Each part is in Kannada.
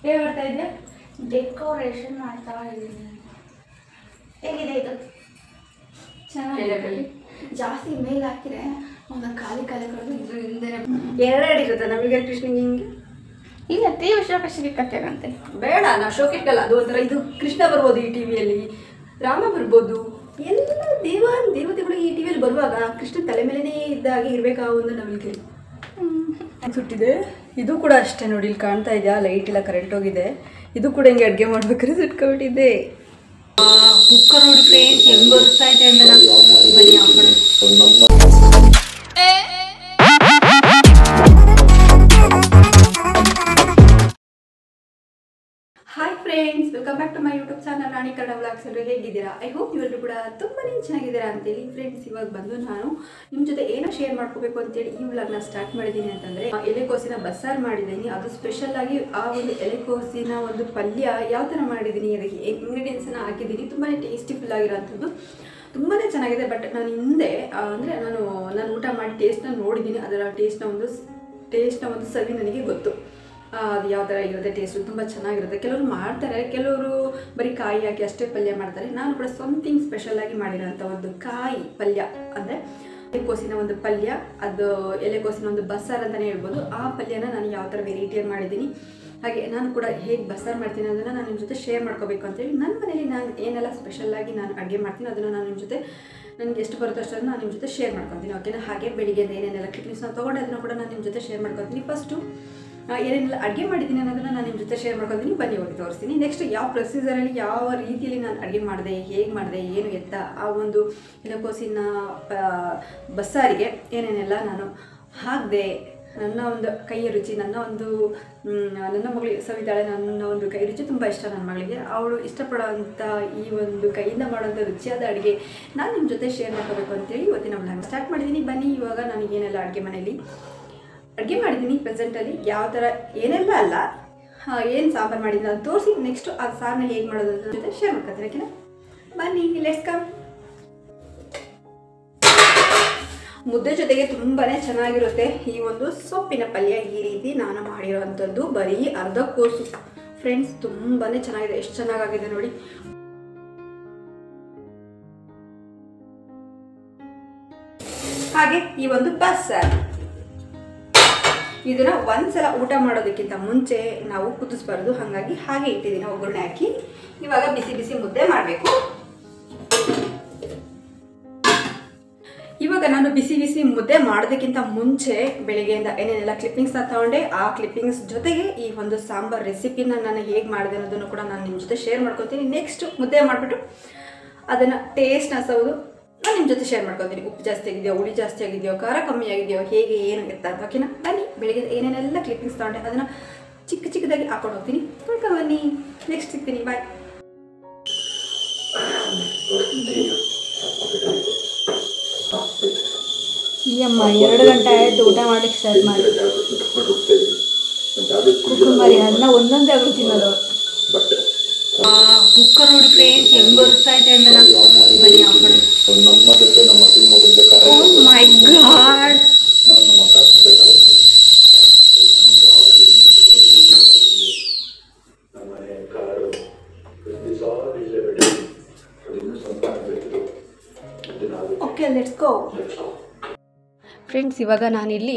ಏನು ಮಾಡ್ತಾ ಇದೆಯಾ? ಡೆಕೋರೇಷನ್ ಮಾಡ್ತಾ ಇದ್ದೀನಿ. ಹೇಗಿದೆ ಇದು? ಚೆನ್ನಾಗಿ ಜಾಸ್ತಿ ಮೇಲೆ ಹಾಕಿದ್ರೆ ಒಂದು ಖಾಲಿ ಕಳೆದು ಇದ್ರ ಹಿಂದೆ ಎರಡು ಇರುತ್ತೆ ನಮಗೆ ಕೃಷ್ಣನಿಗೆ ಹಿಂಗೆ. ಇಲ್ಲ ತೀವ್ರ ಶೋಕಶಿಗೆ ಕಟ್ಟೇನಂತೆ. ಬೇಡ ನಾವು ಶೋಕಿಟ್ಕಲ್ಲ. ಅದು ಒಂಥರ ಇದು ಕೃಷ್ಣ ಬರ್ಬೋದು ಈ ಟಿವಿಯಲ್ಲಿ, ರಾಮ ಬರ್ಬೋದು, ಎಲ್ಲ ದೇವತೆಗಳು ಈ ಟಿವಿಯಲ್ಲಿ ಬರುವಾಗ ಕೃಷ್ಣ ತಲೆ ಮೇಲೇ ಇದ್ದಾಗೆ ಇರಬೇಕಾ ಒಂದು ನಮಗೆ ಸುಟ್ಟಿದೆ. ಇದು ಕೂಡ ಅಷ್ಟೇ ನೋಡಿ, ಇಲ್ಲಿ ಕಾಣ್ತಾ ಇದೆಯಾ ಲೈಟ್ ಇಲ್ಲ, ಕರೆಂಟ್ ಹೋಗಿದೆ. ಇದು ಕೂಡ ಹಿಂಗೆ ಅಡುಗೆ ಮಾಡ್ಬೇಕಾದ್ರೆ ಸುಟ್ಕೊಬಿಟ್ಟಿದ್ದೆ. ಕುಕ್ಕರ್ ನೋಡಿ ಫ್ರೆಂಡ್ಸ್ ಹೆಂಗೆ ಬರ್ತಾ ಇದೆ ಅಂತ ಬನ್ನಿ ಹಾಕೋಣ. Hi friends, welcome back to my YouTube channel Rani Kannada vlogs. ಎಲ್ಲರೂ ಹೇಗಿದ್ದೀರಾ? ಐ ಹೋಪ್ ನೀವೆಲ್ಲರೂ ಕೂಡ ತುಂಬಾ ಚೆನ್ನಾಗಿದ್ದೀರಾ ಅಂತೇಳಿ. ಫ್ರೆಂಡ್ಸ್, ಇವಾಗ ಬಂದು ನಾನು ನಿಮ್ಮ ಜೊತೆ ಏನೋ ಶೇರ್ ಮಾಡ್ಕೋಬೇಕು ಅಂತೇಳಿ ಈ ವ್ಲಾಗ್ನ ಸ್ಟಾರ್ಟ್ ಮಾಡಿದ್ದೀನಿ. ಅಂತಂದರೆ ಎಲೆಕೋಸಿನ ಬಸ್ಸಾರು ಮಾಡಿದ್ದೀನಿ. ಅದು ಸ್ಪೆಷಲ್ ಆಗಿ ಆ ಒಂದು ಎಲೆಕೋಸಿನ ಒಂದು ಪಲ್ಯ ಯಾವ ಥರ ಮಾಡಿದ್ದೀನಿ, ಅದಕ್ಕೆ ಇಂಗ್ರೀಡಿಯೆಂಟ್ಸನ್ನು ಹಾಕಿದ್ದೀನಿ. ತುಂಬಾ ಟೇಸ್ಟಿಫುಲ್ ಆಗಿರೋಂಥದ್ದು, ತುಂಬಾ ಚೆನ್ನಾಗಿದೆ. ಬಟ್ ನಾನು ಹಿಂದೆ ಅಂದರೆ ನಾನು ಊಟ ಮಾಡಿ ಟೇಸ್ಟ್ನ ನೋಡಿದ್ದೀನಿ. ಅದರ ಟೇಸ್ಟ್ನ ಒಂದು ಸವಿ ನನಗೆ ಗೊತ್ತು. ಅದು ಯಾವ ಥರ ಇರುತ್ತೆ, ಟೇಸ್ಟು ತುಂಬ ಚೆನ್ನಾಗಿರುತ್ತೆ. ಕೆಲವರು ಮಾಡ್ತಾರೆ, ಕೆಲವರು ಬರೀ ಕಾಯಿ ಹಾಕಿ ಅಷ್ಟೇ ಪಲ್ಯ ಮಾಡ್ತಾರೆ. ನಾನು ಕೂಡ ಸಮಥಿಂಗ್ ಸ್ಪೆಷಲಾಗಿ ಮಾಡಿರೋಂಥ ಒಂದು ಕಾಯಿ ಪಲ್ಯ, ಅಂದರೆ ಎಲೆಕೋಸಿನ ಒಂದು ಪಲ್ಯ, ಅದು ಎಲೆಕೋಸಿನ ಒಂದು ಬಸ್ಸಾರು ಅಂತಲೇ ಹೇಳ್ಬೋದು. ಆ ಪಲ್ಯನ ನಾನು ಯಾವ ಥರ ವೆರೈಟಿಯಾಗಿ ಮಾಡಿದ್ದೀನಿ, ಹಾಗೆ ನಾನು ಕೂಡ ಹೇಗೆ ಬಸ್ಸಾರು ಮಾಡ್ತೀನಿ ಅದನ್ನು ನಾನು ನಿಮ್ಮ ಜೊತೆ ಶೇರ್ ಮಾಡ್ಕೋಬೇಕು ಅಂತೇಳಿ ನನ್ನ ಮನೇಲಿ ನಾನು ಏನೆಲ್ಲ ಸ್ಪೆಷಲಾಗಿ ನಾನು ಅಡುಗೆ ಮಾಡ್ತೀನಿ ಅದನ್ನು ನಾನು ನಿಮ್ಮ ಜೊತೆ ನನಗೆ ಎಷ್ಟು ಬರುತ್ತೋ ಅಷ್ಟನ್ನು ನಾನು ನಿಮ್ಮ ಜೊತೆ ಶೇರ್ ಮಾಡ್ಕೊತೀನಿ. ಓಕೆನಾ? ಹಾಗೆ ಬೆಳಿಗ್ಗೆ ಏನೇನೆಲ್ಲ ಕ್ಲಿಪ್ಪಿಂಗ್ಸ್ನ ತೊಗೊಂಡು ಅದನ್ನು ಕೂಡ ನಾನು ನಿಮ್ಮ ಜೊತೆ ಶೇರ್ ಮಾಡ್ಕೊತೀನಿ. ಫಸ್ಟು ಏನೇನೆಲ್ಲ ಅಡುಗೆ ಮಾಡಿದ್ದೀನಿ ಅನ್ನೋದನ್ನು ನಾನು ನಿಮ್ಮ ಜೊತೆ ಶೇರ್ ಮಾಡ್ಕೊತೀನಿ. ಬನ್ನಿ ಹೋಗಿ ತೋರಿಸ್ತೀನಿ. ನೆಕ್ಸ್ಟ್ ಯಾವ ಪ್ರೊಸೀಜರಲ್ಲಿ ಯಾವ ರೀತಿಯಲ್ಲಿ ನಾನು ಅಡುಗೆ ಮಾಡಿದೆ, ಹೇಗೆ ಮಾಡಿದೆ, ಏನು ಎತ್ತ, ಆ ಒಂದು ಎಲೆಕೋಸಿನ ಬಸ್ಸಾರಿಗೆ ಏನೇನೆಲ್ಲ ನಾನು ಹಾಕಿದೆ, ನನ್ನ ಒಂದು ಕೈಯ ರುಚಿ, ನನ್ನ ಮಗಳಿಗೆ ಸವಿತಾಳೆ, ನನ್ನ ಒಂದು ಕೈ ರುಚಿ ತುಂಬ ಇಷ್ಟ ನನ್ನ ಮಗಳಿಗೆ. ಅವಳು ಇಷ್ಟಪಡೋವಂಥ ಈ ಒಂದು ಕೈಯಿಂದ ಮಾಡೋಂಥ ರುಚಿಯಾದ ಅಡುಗೆ ನಾನು ನಿಮ್ಮ ಜೊತೆ ಶೇರ್ ಮಾಡ್ಕೋಬೇಕು ಅಂತೇಳಿ ಇವತ್ತಿನ ವ್ಲಾಗ್ ಸ್ಟಾರ್ಟ್ ಮಾಡಿದ್ದೀನಿ. ಬನ್ನಿ ಇವಾಗ ನನಗೇನೆಲ್ಲ ಅಡುಗೆ ಮನೇಲಿ ಅಡುಗೆ ಮಾಡಿದ್ದೀನಿ ಪ್ರೆಸೆಂಟಲ್ಲಿ, ಯಾವ ಥರ ಏನೆಲ್ಲ ಅಲ್ಲ, ಏನು ಸಾಂಬಾರು ಮಾಡಿದ್ದೀನಿ ಅದು ತೋರಿಸಿ ನೆಕ್ಸ್ಟು ಆ ಸಾರನ್ನ ಹೇಗೆ ಮಾಡೋದು ಅಂತ ಜೊತೆ ಶೇರ್ ಮಾಡ್ಕೊತೀನಿ. ಓಕೆನಾ? ಬನ್ನಿ, ಲೆಟ್ಸ್ ಕಮ್. ಮುದ್ದೆ ಜೊತೆಗೆ ತುಂಬಾ ಚೆನ್ನಾಗಿರುತ್ತೆ ಈ ಒಂದು ಸೊಪ್ಪಿನ ಪಲ್ಯ. ಈ ರೀತಿ ನಾನು ಮಾಡಿರೋವಂಥದ್ದು ಬರೀ ಅರ್ಧ ಕೋಸು ಫ್ರೆಂಡ್ಸ್, ತುಂಬಾ ಚೆನ್ನಾಗಿದೆ. ಎಷ್ಟು ಚೆನ್ನಾಗಾಗಿದೆ ನೋಡಿ. ಹಾಗೆ ಈ ಒಂದು ಬಸ್ಸಾರು, ಇದನ್ನು ಒಂದ್ಸಲ ಊಟ ಮಾಡೋದಕ್ಕಿಂತ ಮುಂಚೆ ನಾವು ಕುದಿಸ್ಬಾರ್ದು, ಹಾಗಾಗಿ ಹಾಗೆ ಇಟ್ಟಿದ್ದೀನಿ ಒಗ್ಗರಣೆ ಹಾಕಿ. ಇವಾಗ ಬಿಸಿ ಬಿಸಿ ಮುದ್ದೆ ಮಾಡಬೇಕು. ಇವಾಗ ನಾನು ಬಿಸಿ ಬಿಸಿ ಮುದ್ದೆ ಮಾಡೋದಕ್ಕಿಂತ ಮುಂಚೆ ಬೆಳಿಗ್ಗೆಯಿಂದ ಏನೇನೆಲ್ಲ ಕ್ಲಿಪ್ಪಿಂಗ್ಸ್ನ ತಗೊಂಡೆ, ಆ ಕ್ಲಿಪ್ಪಿಂಗ್ಸ್ ಜೊತೆಗೆ ಈ ಒಂದು ಸಾಂಬಾರ್ ರೆಸಿಪಿನ ನಾನು ಹೇಗೆ ಮಾಡಿದೆ ಅನ್ನೋದನ್ನು ಕೂಡ ನಾನು ನಿಮ್ಮ ಜೊತೆ ಶೇರ್ ಮಾಡ್ಕೊತೀನಿ. ನೆಕ್ಸ್ಟ್ ಮುದ್ದೆ ಮಾಡಿಬಿಟ್ಟು ಅದನ್ನು ಟೇಸ್ಟ್ನ ಸೌದು ನಾನು ನಿಮ್ಮ ಜೊತೆ ಶೇರ್ ಮಾಡ್ಕೊತೀನಿ. ಉಪ್ಪು ಜಾಸ್ತಿ ಆಗಿದೆಯೋ, ಹುಳಿ ಜಾಸ್ತಿ ಆಗಿದೆಯೋ, ಖಾರ ಕಮ್ಮಿ ಆಗಿದೆಯೋ, ಹೇಗೆ ಏನಾಗುತ್ತೆ ಅಂತ. ಓಕೆನಾ? ಬನ್ನಿ, ಬೆಳಿಗ್ಗೆ ಏನೇನೆಲ್ಲ ಕ್ಲಿಪ್ಪಿಂಗ್ಸ್ ತಗೊಂಡೆ ಅದನ್ನು ಚಿಕ್ಕ ಚಿಕ್ಕದಾಗಿ ಹಾಕೊಂಡು ಹೋಗ್ತೀನಿ. ನೋಡ್ಕೊಂಡು ಬನ್ನಿ, ನೆಕ್ಸ್ಟ್ ಸಿಗ್ತೀನಿ. ಬಾಯ್. ಅಮ್ಮ 2 ಗಂಟೆ ಆಯಿತು ಊಟ ಮಾಡಲಿಕ್ಕೆ ಸ್ಟಾರ್ಟ್ ಮಾಡಿ. ಕುಕ್ಕುಂಬರಿ ಅನ್ನ ಒಂದೊಂದೇ ಅವರು ತಿನ್ನೋದು. ಕುಕ್ಕರ್ ನೋಡಿ ಫ್ರೆಂಡ್ಸ್ ಹೆಂಗೆ ಬರ್ತಾ ಇದೆ ಅಂತ ಬನ್ನಿ ಹಾಕೋಣ. Oh my god, okay let's go. Friends, ಇವಾಗ ನಾನಿಲ್ಲಿ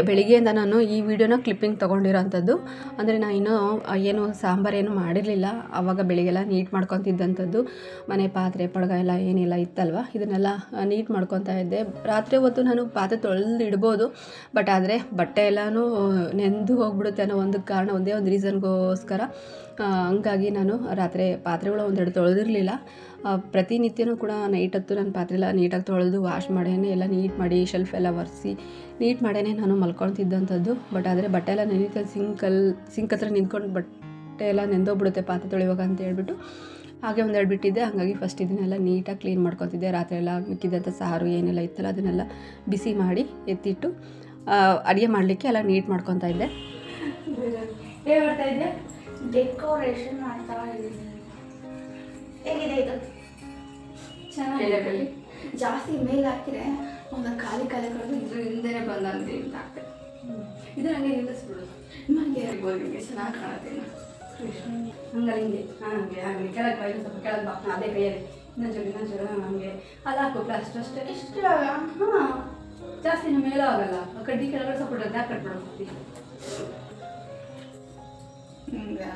ಬೆಳಿಗ್ಗೆಯಿಂದ ನಾನು ಈ ವಿಡಿಯೋನ ಕ್ಲಿಪ್ಪಿಂಗ್ ತೊಗೊಂಡಿರೋ ಅಂಥದ್ದು. ಅಂದರೆ ನಾನು ಇನ್ನೂ ಏನು ಸಾಂಬಾರೇನು ಮಾಡಿರಲಿಲ್ಲ. ಆವಾಗ ಬೆಳಿಗ್ಗೆಲ್ಲ ನೀಟ್ ಮಾಡ್ಕೊತಿದ್ದಂಥದ್ದು. ಮನೆ ಪಾತ್ರೆ ಪಡ್ಗ ಎಲ್ಲ ಏನಿಲ್ಲ ಇತ್ತಲ್ವ, ಇದನ್ನೆಲ್ಲ ನೀಟ್ ಮಾಡ್ಕೊತಾ ಇದ್ದೆ. ರಾತ್ರಿ ಹೊತ್ತು ನಾನು ಪಾತ್ರೆ ತೊಳೆದು ಇಡ್ಬೋದು, ಬಟ್ ಆದರೆ ಬಟ್ಟೆ ಎಲ್ಲನೂ ನೆಂದು ಹೋಗ್ಬಿಡುತ್ತೆ ಅನ್ನೋ ಒಂದು ಕಾರಣ, ಒಂದೇ ಒಂದು ರೀಸನ್ಗೋಸ್ಕರ ಹಂಗಾಗಿ ನಾನು ರಾತ್ರಿ ಪಾತ್ರೆಗಳು ಒಂದೆರಡು ತೊಳೆದಿರಲಿಲ್ಲ. ಪ್ರತಿನಿತ್ಯನೂ ಕೂಡ ನೈಟ್ ಹೊತ್ತು ನನ್ನ ಪಾತ್ರೆ ಎಲ್ಲ ನೀಟಾಗಿ ತೊಳೆದು ವಾಶ್ ಮಾಡೇನೆ ಎಲ್ಲ ನೀಟ್ ಮಾಡಿ ಶೆಲ್ಫ್ ಎಲ್ಲ ಒರೆಸಿ ನೀಟ್ ಮಾಡೇ ನಾನು ಮಲ್ಕೊತಿದ್ದಂಥದ್ದು. ಬಟ್ ಆದರೆ ಬಟ್ಟೆ ಎಲ್ಲ ನೆನೀತಾ ಸಿಂಕ್ ಹತ್ರ ನಿಂತ್ಕೊಂಡು ಬಟ್ಟೆ ಎಲ್ಲ ನೆಂದೋಗ್ಬಿಡುತ್ತೆ ಪಾತ್ರೆ ತೊಳೆಯುವಾಗ ಅಂತ ಹೇಳ್ಬಿಟ್ಟು ಹಾಗೆ ಒಂದೆರಡು ಬಿಟ್ಟಿದ್ದೆ. ಹಾಗಾಗಿ ಫಸ್ಟ್ ಇದನ್ನೆಲ್ಲ ನೀಟಾಗಿ ಕ್ಲೀನ್ ಮಾಡ್ಕೊತಿದ್ದೆ. ರಾತ್ರಿ ಎಲ್ಲ ಮಿಕ್ಕಿದಂಥ ಸಾರು ಏನೆಲ್ಲ ಇತ್ತಲ್ಲ ಅದನ್ನೆಲ್ಲ ಬಿಸಿ ಮಾಡಿ ಎತ್ತಿಟ್ಟು ಅಡುಗೆ ಮಾಡಲಿಕ್ಕೆ ಎಲ್ಲ ನೀಟ್ ಮಾಡ್ಕೊತಾ ಇದ್ದೆ. ಏನು ಮಾಡ್ತಾ ಇದ್ದೆ? ಡೆಕೋರೇಷನ್ ಮಾಡ್ತಾ ಇದ್ದೀನಿ. ಹೇಗಿದೆ ಇದು? ಚೆನ್ನಾಗಿ. ಜಾಸ್ತಿ ಮೇಲೆ ಹಾಕಿದ್ರೆ ಒಂದು ಖಾಲಿ ಕಳೆದು ಇದ್ರ ಹಿಂದೆ ಬಂದಂತೆ ಆಗ್ತದೆ. ಇದು ನನಗೆ ನಿಲ್ಲಿಸ್ಬಿಡೋದು. ನನಗೆ ಹಿಂಗೆ ಇರ್ಬೋದು, ನಿಮಗೆ ಚೆನ್ನಾಗಿ ಕಾಣುತ್ತಿಲ್ಲ. ಕೃಷ್ಣ ಹಂಗಲ್ಲ ಹಿಂಗೆ ಹಾಗೆ ಹಾಗೆ ಕೆಳಗೆ ಬಾ, ಇನ್ನೊಂದು ಸ್ವಲ್ಪ ಕೆಳಗೆ ಬಾ, ಅದೇ ಕೈಯಲ್ಲಿ ಇನ್ನೊಂಚೂರು ಹಂಗೆ ಅದು ಹಾಕು ಪ್ಲಾಸ್ಟರ್ ಅಷ್ಟೇ. ಇಷ್ಟು ಹಾಂ ಜಾಸ್ತಿ ಮೇಲೂ ಆಗಲ್ಲ, ಕಡ್ಡಿ ಕೆಳಗಡೆ ಸ್ವಲ್ಪ ಡ್ಯಾಪ್ ಕಟ್ಬಿಡೋ ಹಿಂಗೆ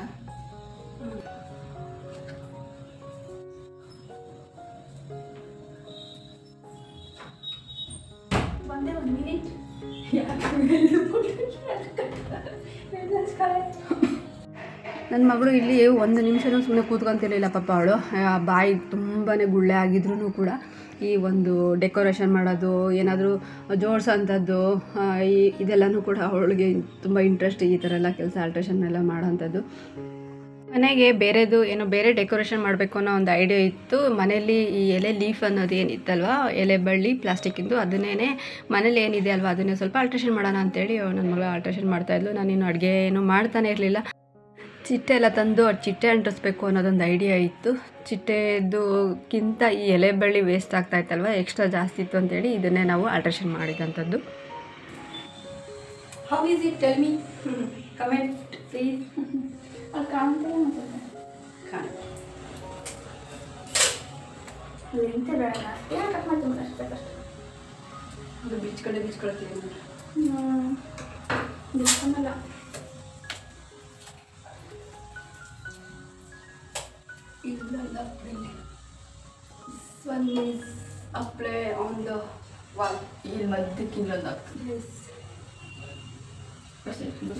ಒಂದೇ 1 ಮಿನಿಟ್. ನನ್ನ ಮಗಳು ಇಲ್ಲಿ 1 ನಿಮಿಷನೂ ಸುಮ್ಮನೆ ಕೂತ್ಕೊಂತಿರ್ಲಿಲ್ಲ ಪಾಪ. ಅವಳು ಬಾಯಿ ತುಂಬಾ ಗುಳ್ಳೆ ಆಗಿದ್ರು ಕೂಡ ಈ ಒಂದು ಡೆಕೋರೇಷನ್ ಮಾಡೋದು, ಏನಾದರೂ ಜೋಡಿಸೋಂಥದ್ದು, ಇದೆಲ್ಲನೂ ಕೂಡ ಅವಳಿಗೆ ತುಂಬ ಇಂಟ್ರೆಸ್ಟ್. ಈ ಥರ ಎಲ್ಲ ಕೆಲಸ ಆಲ್ಟ್ರೇಷನ್ ಎಲ್ಲ ಮಾಡೋವಂಥದ್ದು. ಮನೆಗೆ ಬೇರೆದು ಏನೋ ಬೇರೆ ಡೆಕೋರೇಷನ್ ಮಾಡಬೇಕು ಅನ್ನೋ ಒಂದು ಐಡಿಯಾ ಇತ್ತು. ಮನೇಲಿ ಈ ಎಲೆ ಲೀಫ್ ಅನ್ನೋದು ಏನಿತ್ತಲ್ವ, ಎಲೆ ಬಳ್ಳಿ ಪ್ಲಾಸ್ಟಿಕ್ಕಿಂದು, ಅದನ್ನೇ ಮನೇಲಿ ಏನಿದೆ ಅಲ್ವಾ ಅದನ್ನೇ ಸ್ವಲ್ಪ ಆಲ್ಟ್ರೇಷನ್ ಮಾಡೋಣ ಅಂತೇಳಿ ನನ್ನ ಮಗಳು ಆಲ್ಟ್ರೇಷನ್ ಮಾಡ್ತಾಯಿದ್ಲು. ನಾನಿನ್ನು ಅಡುಗೆ ಏನೂ ಮಾಡ್ತಾನೆ ಇರಲಿಲ್ಲ. ಚಿಟ್ಟೆ ಎಲ್ಲ ತಂದು ಅದು ಚಿಟ್ಟೆ ಅಂಟಿಸ್ಬೇಕು ಅನ್ನೋದೊಂದು ಐಡಿಯಾ ಇತ್ತು. ಚಿಟ್ಟೆದಕ್ಕಿಂತ ಈ ಎಲೆ ಬಳ್ಳಿ ವೇಸ್ಟ್ ಆಗ್ತಾಯಿತ್ತಲ್ವ, ಎಕ್ಸ್ಟ್ರಾ ಜಾಸ್ತಿ ಇತ್ತು ಅಂತೇಳಿ ಇದನ್ನೇ ನಾವು ಆಲ್ಟ್ರೇಷನ್ ಮಾಡಿದಂಥದ್ದು. How is it, tell me, comment please. ಅದು ಕಾಣ್ತಿಲ್ಲ ಅನ್ಸುತ್ತೆ. ನಿಂತೆ ಬೇಡ, ಜಾಸ್ತಿ ಕಟ್ ಮಾಡ್ತೀನಿ ಅಷ್ಟೇ ಕಷ್ಟ. ಅದು ಬಿಚ್ಕೊಳ್ತೀನಿ. ಬಿಡ್ಕೊಂಡಲ್ಲ. ಇಲ್ಲ this one is apply on the wall. ಇಲ್ಲಿ ಮಧ್ಯಕ್ಕೆ ಇಲ್ಲೊಂದು ಆಗ್ತದೆ.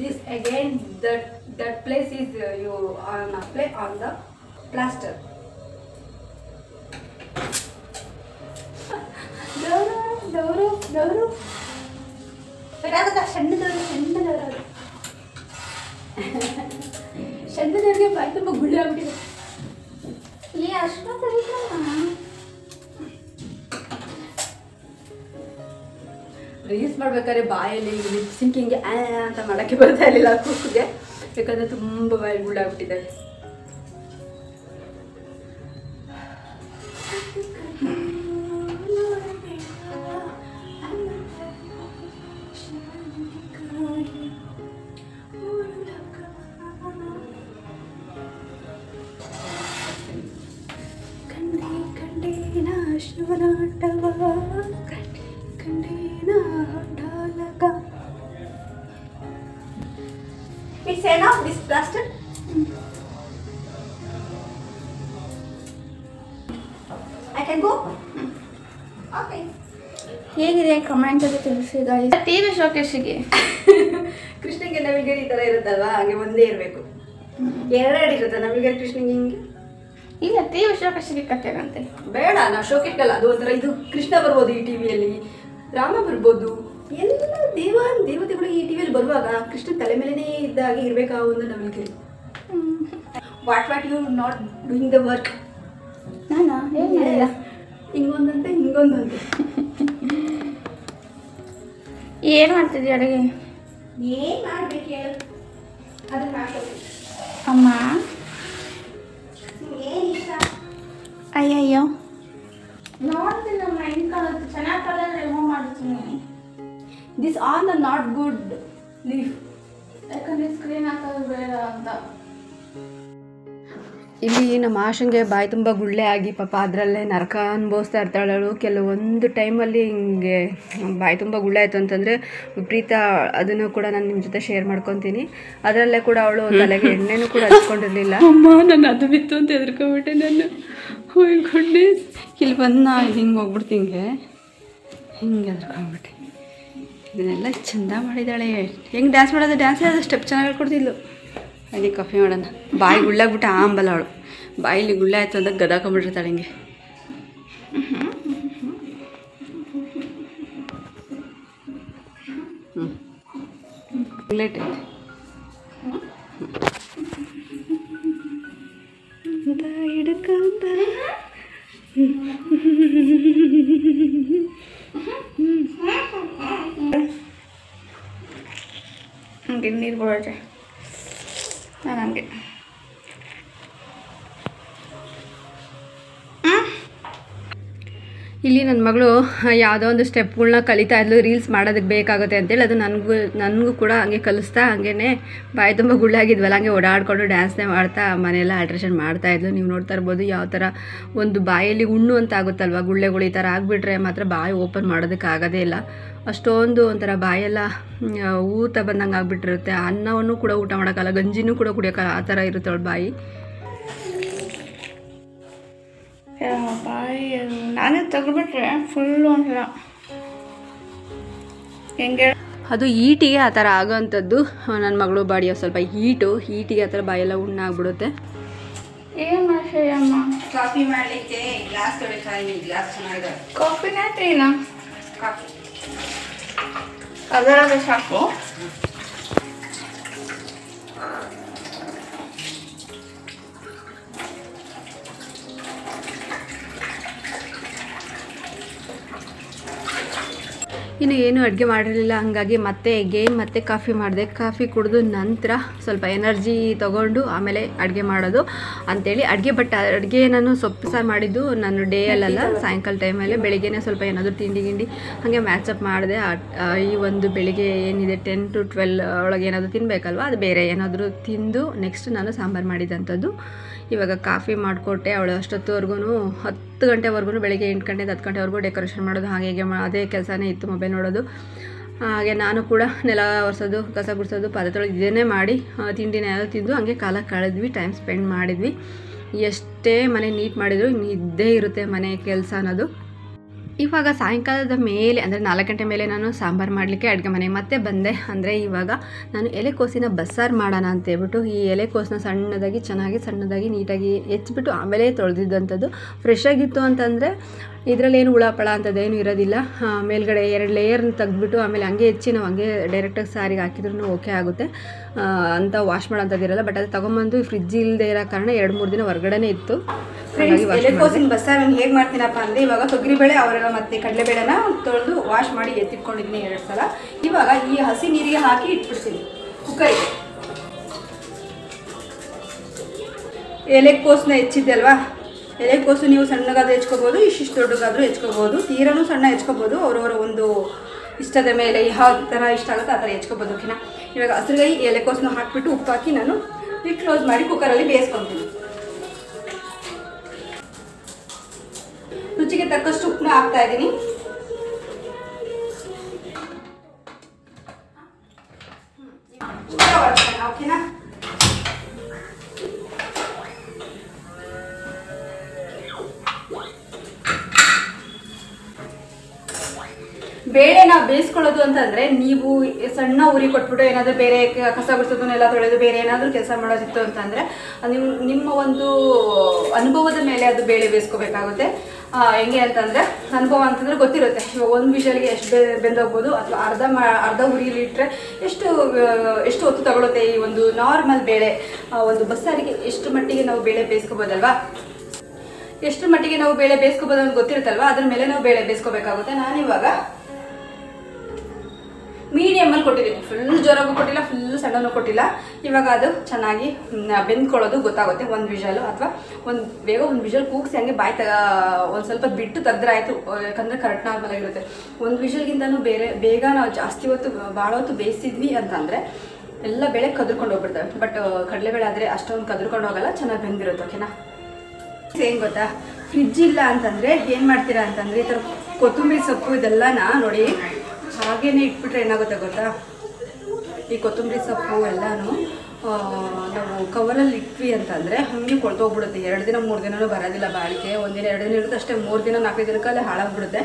This again that place is you apply on the plaster. ದವರು ಸಣ್ಣದವ್ರಿಗೆ ಬಾಯಿ ತುಂಬ ಗುಳ್ಳೆ ಆಗ್ಬಿಟ್ಟಿದೆ. ಅಷ್ಟೊಂದು ರೀಲ್ಸ್ ಮಾಡ್ಬೇಕಾದ್ರೆ ಬಾಯಲ್ಲಿ ಲಿಪ್ ಸಿಂಕಿಂಗ್ ಅಂತ ಮಾಡೋಕ್ಕೆ ಬರ್ತಾ ಇರಲಿಲ್ಲ ಕೂಸಿಗೆ, ಯಾಕಂದರೆ ತುಂಬ ಬಾಯಿ ಗುಳ್ಳಾಗ್ಬಿಟ್ಟಿದೆ. It's enough, this plaster. I can go? Okay. ಹೇಗಿದೆ ಕಮೆಂಟಲ್ಲಿ ತಿಳಿಸಿ ಗಾಯ್ಸ್. ಟಿವಿ ಶೋಕೇಶಿಗೆ ಕೃಷ್ಣಂಗೆ ನವಿಲ್ಗರಿ ಈ ಥರ ಇರುತ್ತಲ್ವಾ, ಹಾಗೆ ಒಂದೇ ಇರಬೇಕು. ಎರಡು ಇರುತ್ತೆ ನವಿಲ್ಗರಿ ಕೃಷ್ಣಂಗೆ ಹಿಂಗೆ. ಇಲ್ಲ, ಟಿವಿ ಶೋಕೇಶಿಗೆ ಕಟ್ಟೇನಂತೆ. ಬೇಡ, ನಾವು ಶೋಕೇಶ್ಗಲ್ಲ, ಅದು ಒಂಥರ ಇದು ಕೃಷ್ಣ ಬರ್ಬೋದು ಈ ಟಿವಿಯಲ್ಲಿ, ರಾಮ ಬರ್ಬೋದು, ಎಲ್ಲ ದೇವತೆಗಳು ಈ ಟಿವಿಯಲ್ಲಿ ಬರುವಾಗ ಕೃಷ್ಣ ತಲೆ ಮೇಲೇ ಇದ್ದಾಗೆ ಇರಬೇಕಾ ಒಂದು ನವಿಲ್ಗರಿ. What you not doing the work. ನಾನು ಏನಿಲ್ಲ, ಹಿಂಗೊಂದಂತೆ ಹಿಂಗೊಂದಂತೆ. ಏನು ಮಾಡ್ತಿದ್ದಿ ಅಡುಗೆ? ಏನು ಮಾಡ್ಬೇಕು ಹೇಳು, ಅದನ್ನ ಮಾಡ್ಕೊಬೇಕು. ಅಮ್ಮ ಏನು ಇಷ್ಟ? ಅಯ್ಯಯ್ಯೋ ನೋಡ್ತೀನಿ, ನಮ್ಮ ಹೆಣ್ಣು ಕಾಲತ್ತು ಚೆನ್ನಾಗಿ ಕಲರ್ ರಿಮೂವ್ ಮಾಡ್ತೀನಿ. This are the not good leaf, ಯಾಕಂದರೆ ಸ್ಕ್ರೀನ್ ಹಾಕೋದು ಬೇಡ ಅಂತ. ಇಲ್ಲಿ ನಮ್ಮ ಆಶಂಗೆ ಬಾಯಿ ತುಂಬ ಗುಳ್ಳೆ ಆಗಿ ಪಾಪ ಅದರಲ್ಲೇ ನರಕ ಅನುಭವಿಸ್ತಾ ಇರ್ತಾಳಳು. ಕೆಲವೊಂದು ಟೈಮಲ್ಲಿ ಹಿಂಗೆ ಬಾಯಿ ತುಂಬ ಗುಳ್ಳೆ ಆಯಿತು ಅಂತಂದರೆ ವಿಪರೀತ, ಅದನ್ನು ಕೂಡ ನಾನು ನಿಮ್ಮ ಜೊತೆ ಶೇರ್ ಮಾಡ್ಕೊತೀನಿ. ಅದರಲ್ಲೇ ಕೂಡ ಅವಳು ತಲೆಗೆ ಎಣ್ಣೆನೂ ಕೂಡ ಹಚ್ಕೊಂಡಿರಲಿಲ್ಲ. ಅಮ್ಮ ನಾನು ಅದು ಬಿತ್ತು ಅಂತ ಹೆದರ್ಕೊಂಬಿಟ್ಟೆ ನಾನು. ಹೋಗ್ಬಿಟ್ಟೆ ಇಲ್ಲಿ ಬಂದು ನಾ ಹಿಂಗೆ ಹೋಗ್ಬಿಡ್ತು, ಹಿಂಗೆ ಹೆದರ್ಕೊಂಬಿಟ್ಟೆ. ಇದನ್ನೆಲ್ಲ ಚೆಂದ ಮಾಡಿದ್ದಾಳೆ. ಹೆಂಗೆ ಡ್ಯಾನ್ಸ್ ಮಾಡೋದು, ಡ್ಯಾನ್ಸ್ ಅದು ಸ್ಟೆಪ್ ಚೆನ್ನಾಗಿ ಹೇಳ್ಕೊಡ್ತಿದ್ಲು. ಅಲ್ಲಿ ಕಾಫಿ ಮಾಡೋಣ. ಬಾಯಿ ಗುಳ್ಳಾಗ್ಬಿಟ್ಟು ಆಂಬಲ್ಲ ಅವಳು, ಬಾಯಲ್ಲಿ ಗುಳ್ಳೆ ಆಯಿತು ಅಂತ ಗದಾಕೊಂಡ್ಬಿಟ್ಟಿರ್ತಾಳೆ ಹಿಂಗೆ. ಲೇಟ್ ಆಯ್ತು ಅಂತ ಹಿಡ್ಕೊಂತ ಹಂಗೆ ನೀರು ಕೊಡೋಕೆ ನಾನು ಹಂಗೆ ಇಲ್ಲಿ ನನ್ನ ಮಗಳು ಯಾವುದೋ ಒಂದು ಸ್ಟೆಪ್ಗಳನ್ನ ಕಲಿತಾ ಇದ್ಲು, ರೀಲ್ಸ್ ಮಾಡೋದಕ್ಕೆ ಬೇಕಾಗುತ್ತೆ ಅಂತೇಳಿ. ಅದು ನನಗೂ ಕೂಡ ಹಂಗೆ ಕಲಿಸ್ತಾ ಹಂಗೇ ಬಾಯಿ ತುಂಬ ಗುಳ್ಳಾಗಿದ್ವಲ್ಲ, ಹಂಗೆ ಓಡಾಡಿಕೊಂಡು ಡ್ಯಾನ್ಸ್ನೇ ಮಾಡ್ತಾ ಮನೆಯೆಲ್ಲ ಆಲ್ಟ್ರೇಷನ್ ಮಾಡ್ತಾಯಿದ್ಲು. ನೀವು ನೋಡ್ತಾ ಇರ್ಬೋದು ಯಾವ ಥರ ಒಂದು ಬಾಯಲ್ಲಿ ಹುಣ್ಣು ಅಂತ ಆಗುತ್ತಲ್ವ, ಗುಳ್ಳೆಗಳು ಈ ಥರ ಆಗಿಬಿಟ್ರೆ ಮಾತ್ರ ಬಾಯಿ ಓಪನ್ ಮಾಡೋದಕ್ಕೆ ಆಗೋದೇ ಇಲ್ಲ. ಅಷ್ಟೊಂದು ಒಂಥರ ಬಾಯೆಲ್ಲ ಊತ ಬಂದಂಗೆ ಆಗಿಬಿಟ್ಟಿರುತ್ತೆ. ಅನ್ನವನ್ನು ಕೂಡ ಊಟ ಮಾಡೋಕ್ಕಲ್ಲ, ಗಂಜಿನೂ ಕೂಡ ಕುಡಿಯೋಕ್ಕಲ್ಲ, ಆ ಥರ ಇರುತ್ತೆ ಅವಳ ಬಾಯಿ. ಬಾಯಿ ನಾನೇ ತೆಗೆದ್ಬಿಟ್ರೆ ಫುಲ್ಲು ಒಂಥರ ಹೆಂಗೆ ಅದು ಹೀಟಿಗೆ ಆ ಥರ ಆಗೋವಂಥದ್ದು. ನನ್ನ ಮಗಳು ಬಾಡಿ ಸ್ವಲ್ಪ ಹೀಟಿಗೆ ಆ ಥರ ಬಾಯೆಲ್ಲ ಹುಣ್ಣಾಗ್ಬಿಡುತ್ತೆ. ಏನು ಮಾಡ್ತೀಯಮ್ಮ? ಕಾಫಿ ಮಾಡಲಿಕ್ಕೆ ಗ್ಲಾಸ್ ತೊಳಿತಾಯಿ. ಗ್ಲಾಸ್ ಚೆನ್ನಾಗಿದೆ. ಕಾಫಿನ ಟೀನಾ? ಕಾಫಿ ಅದರಾಗ ಸಾಕು. ಇನ್ನು ಏನು ಅಡುಗೆ ಮಾಡಿರಲಿಲ್ಲ, ಹಾಗಾಗಿ ಮತ್ತೆ ಕಾಫಿ ಮಾಡಿದೆ. ಕಾಫಿ ಕುಡಿದು ನಂತರ ಸ್ವಲ್ಪ ಎನರ್ಜಿ ತೊಗೊಂಡು ಆಮೇಲೆ ಅಡುಗೆ ಮಾಡೋದು ಅಂಥೇಳಿ ಅಡುಗೆ ನಾನು ಸೊಪ್ಪು ಸಾರು ಮಾಡಿದ್ದು ನಾನು ಡೇಯಲ್ಲ, ಸಾಯಂಕಾಲ ಟೈಮಲ್ಲಿ. ಬೆಳಿಗ್ಗೆನೇ ಸ್ವಲ್ಪ ಏನಾದರೂ ತಿಂಡಿ ಹಾಗೆ ಮ್ಯಾಚಪ್ ಮಾಡಿದೆ. ಈ ಒಂದು ಬೆಳಿಗ್ಗೆ ಏನಿದೆ 10 to 12 ಒಳಗೆ ಏನಾದರೂ ತಿನ್ನಬೇಕಲ್ವ, ಅದು ಬೇರೆ ಏನಾದರೂ ತಿಂದು ನೆಕ್ಸ್ಟ್ ನಾನು ಸಾಂಬಾರು ಮಾಡಿದಂಥದ್ದು. ಇವಾಗ ಕಾಫಿ ಮಾಡಿಕೊಟ್ಟೆ. ಅವಳು ಅಷ್ಟೊತ್ತುವರೆಗೂ 10 ಗಂಟೆವರೆಗೂ, ಬೆಳಿಗ್ಗೆ 8 ಗಂಟೆ 10 ಗಂಟೆವರೆಗೂ ಡೆಕೋರೇಷನ್ ಮಾಡೋದು ಹಾಗೆ ಅದೇ ಕೆಲಸನೇ ಇತ್ತು, ಮೊಬೈಲ್ ನೋಡೋದು. ಹಾಗೆ ನಾನು ಕೂಡ ನೆಲ ಒರೆಸೋದು, ಕಸ ಗುಡಿಸೋದು, ಪಾತ್ರೆ ತೊಳೆದು ಇದನ್ನೇ ಮಾಡಿ ತಿಂಡಿನೆಲ್ಲ ತಿಂದು ಹಂಗೆ ಕಾಲ ಕಳೆದ್ವಿ, ಟೈಮ್ ಸ್ಪೆಂಡ್ ಮಾಡಿದ್ವಿ. ಎಷ್ಟೇ ಮನೆ ನೀಟ್ ಮಾಡಿದ್ರು ಇನ್ನು ಇದ್ದೇ ಇರುತ್ತೆ ಮನೆ ಕೆಲಸ ಅನ್ನೋದು. ಇವಾಗ ಸಾಯಂಕಾಲದ ಮೇಲೆ ಅಂದರೆ 4 ಗಂಟೆ ಮೇಲೆ ನಾನು ಸಾಂಬಾರು ಮಾಡಲಿಕ್ಕೆ ಅಡುಗೆ ಮನೆಗೆ ಮತ್ತೆ ಬಂದೆ. ಅಂದರೆ ಇವಾಗ ನಾನು ಎಲೆಕೋಸಿನ ಬಸ್ಸಾರು ಮಾಡೋಣ ಅಂತೇಳ್ಬಿಟ್ಟು ಈ ಎಲೆಕೋಸನ್ನ ಸಣ್ಣದಾಗಿ ನೀಟಾಗಿ ಹೆಚ್ಚಿಬಿಟ್ಟು ಆಮೇಲೆ ತೊಳೆದಿದ್ದಂಥದ್ದು. ಫ್ರೆಶ್ ಆಗಿತ್ತು ಅಂತಂದರೆ ಇದರಲ್ಲೇನು ಹುಳಪಳ ಅಂಥದ್ದೇನು ಇರೋದಿಲ್ಲ. ಮೇಲ್ಗಡೆ 2 ಲೇಯರ್ನ ತೆಗೆದ್ಬಿಟ್ಟು ಆಮೇಲೆ ಹಂಗೆ ಹೆಚ್ಚಿ ನಾವು ಹಂಗೆ ಡೈರೆಕ್ಟಾಗಿ ಸಾರಿಗೆ ಹಾಕಿದ್ರೂ ಓಕೆ ಆಗುತ್ತೆ ಅಂತ ವಾಶ್ ಮಾಡೋಂಥದ್ದಿರಲ್ಲ. ಬಟ್ ಅದು ತೊಗೊಂಬಂದು ಫ್ರಿಜ್ ಇಲ್ಲದೆ ಇರೋ ಕಾರಣ 2-3 ದಿನ ಹೊರಗಡೆನೇ ಇತ್ತು. ಎಲೆಕೋಸಿನ ಬಸ್ಸಾರನ್ನು ಹೇಗೆ ಮಾಡ್ತೀನಪ್ಪ ಅಂದರೆ, ಇವಾಗ ತೊಗರಿಬೇಳೆ ಅವರೆಲ್ಲ ಮತ್ತು ಕಡಲೆಬೇಳೆನ ತೊಳೆದು ವಾಶ್ ಮಾಡಿ ಎತ್ತಿಟ್ಕೊಂಡಿದ್ದೀನಿ 2 ಸಲ. ಇವಾಗ ಈ ಹಸಿ ನೀರಿಗೆ ಹಾಕಿ ಇಟ್ಬಿಡ್ತೀನಿ ಕುಕ್ಕರಿಗೆ. ಎಲೆಕೋಸನ್ನ ಹೆಚ್ಚಿದ್ದೆ ಅಲ್ವಾ, ಎಲೆಕೋಸು ನೀವು ಸಣ್ಣಗಾದ್ರೂ ಹೆಚ್ಕೋಬೋದು, ಇಷ್ಟಿಷ್ಟು ದೊಡ್ಡಗಾದ್ರೂ ಹೆಚ್ಕೋಬೋದು, ತೀರನೂ ಸಣ್ಣ ಹೆಚ್ಕೋಬೋದು. ಅವರವರ ಒಂದು ಇಷ್ಟದ ಮೇಲೆ ಯಾವ ಥರ ಇಷ್ಟ ಆಗುತ್ತೋ ಆ ಥರ ಹೆಚ್ಕೋಬೋದು. ಓಕೆನಾ? ಇವಾಗ ಹಸಿರುಗಾಯಿ ಎಲೆಕೋಸನ್ನ ಹಾಕಿಬಿಟ್ಟು ಉಪ್ಪು ಹಾಕಿ ನಾನು ಈಗ ಕ್ಲೋಸ್ ಮಾಡಿ ಕುಕ್ಕರಲ್ಲಿ ಬೇಯಿಸ್ಕೊತೀನಿ. ರುಚಿಗೆ ತಕ್ಕಷ್ಟು ಉಪ್ಪನ್ನ ಹಾಕ್ತಾ ಇದ್ದೀನಿ. ಓಕೆನಾ? ಬೇಳೆನ ಬೇಯಿಸ್ಕೊಳ್ಳೋದು ಅಂತಂದರೆ, ನೀವು ಸಣ್ಣ ಉರಿ ಕೊಟ್ಬಿಟ್ಟು ಏನಾದರೂ ಬೇರೆ ಕಸ ಗುಡಿಸೋದನ್ನೆಲ್ಲ ತೊಳೆದು ಬೇರೆ ಏನಾದರೂ ಕೆಲಸ ಮಾಡೋದಿತ್ತು ಅಂತಂದರೆ ನಿಮ್ಮ ಒಂದು ಅನುಭವದ ಮೇಲೆ ಅದು ಬೇಳೆ ಬೇಯಿಸ್ಕೋಬೇಕಾಗುತ್ತೆ. ಹೆಂಗೆ ಅಂತಂದರೆ, ಅನುಭವ ಅಂತಂದರೆ ಗೊತ್ತಿರುತ್ತೆ. ಇವಾಗ 1 ವಿಷಲ್ಗೆ ಎಷ್ಟು ಬೆಂದೋಗ್ಬೋದು, ಅಥವಾ ಅರ್ಧ ಉರಿಯಲ್ಲಿ ಇಟ್ಟರೆ ಎಷ್ಟು ಹೊತ್ತು ತಗೊಳುತ್ತೆ ಈ ಒಂದು ನಾರ್ಮಲ್ ಬೇಳೆ. ಒಂದು ಬಸ್ಸಾರಿಗೆ ಎಷ್ಟು ಮಟ್ಟಿಗೆ ನಾವು ಬೇಳೆ ಬೇಯಿಸ್ಕೋಬೋದಲ್ವಾ, ಎಷ್ಟು ಮಟ್ಟಿಗೆ ನಾವು ಬೇಳೆ ಬೇಯಿಸ್ಕೋಬೋದು ಅಂತ ಗೊತ್ತಿರುತ್ತಲ್ವ, ಅದ್ರ ಮೇಲೆ ನಾವು ಬೇಳೆ ಬೇಯಿಸ್ಕೋಬೇಕಾಗುತ್ತೆ. ನಾನಿವಾಗ ಮೀಡಿಯಮಲ್ಲಿ ಕೊಟ್ಟಿದ್ದೀನಿ, ಫುಲ್ ಜೋರಾಗೂ ಕೊಟ್ಟಿಲ್ಲ, ಫುಲ್ ಸಣ್ಣನೂ ಕೊಟ್ಟಿಲ್ಲ. ಇವಾಗ ಅದು ಚೆನ್ನಾಗಿ ಬೆಂದ್ಕೊಳ್ಳೋದು ಗೊತ್ತಾಗುತ್ತೆ. 1 ವಿಷಲು ಅಥವಾ ಬೇಗ 1 ವಿಷಲ್ ಕೂಗಿಸಿ ಹಂಗೆ ಒಂದು ಸ್ವಲ್ಪ ಬಿಟ್ಟು ತೆಗೆದ್ರೆ ಆಯಿತು. ಯಾಕಂದರೆ ಕರೆಕ್ಟ್ ನಾರ್ಮಲ್ ಆಗಿರುತ್ತೆ. 1 ವಿಷಲ್ಗಿಂತನೂ ಬೇಗ ನಾವು ಜಾಸ್ತಿ ಹೊತ್ತು ಭಾಳ ಹೊತ್ತು ಬೇಯಿಸಿದ್ವಿ ಅಂತಂದರೆ ಎಲ್ಲ ಬೇಳೆ ಕದ್ರಕೊಂಡು ಹೋಗ್ಬಿಡ್ತವೆ. ಬಟ್ ಕಡಲೆಬೇಳೆ ಆದರೆ ಅಷ್ಟೊಂದು ಕದ್ರಕೊಂಡು ಹೋಗಲ್ಲ, ಚೆನ್ನಾಗಿ ಬೆಂದಿರುತ್ತೆ. ಓಕೆನಾ? ಏನು ಗೊತ್ತಾ, ಫ್ರಿಜ್ ಇಲ್ಲ ಅಂತಂದರೆ ಏನು ಮಾಡ್ತೀರಾ ಅಂತಂದರೆ, ಈ ಥರ ಕೊತ್ತಂಬರಿ ಸೊಪ್ಪು ಇದೆಲ್ಲನ ನೋಡಿ ಹಾಗೇನೆ ಇಟ್ಬಿಟ್ರೆ ಏನಾಗುತ್ತೆ ಗೊತ್ತಾ, ಈ ಕೊತ್ತಂಬರಿ ಸೊಪ್ಪು ಎಲ್ಲನೂ ನಾವು ಕವರಲ್ಲಿ ಇಟ್ವಿ ಅಂತಂದರೆ ಹಾಗೆ ಕೊಳ್ತೋಗ್ಬಿಡುತ್ತೆ. 2 ದಿನ 3 ದಿನನೂ ಬರೋದಿಲ್ಲ ಬಾಳಿಕೆ. 1 ದಿನ 2 ದಿನ ಇರುತ್ತೆ ಅಷ್ಟೇ. 3 ದಿನ 4 ದಿನಕ್ಕಲ್ಲೇ ಹಾಳಾಗ್ಬಿಡುತ್ತೆ.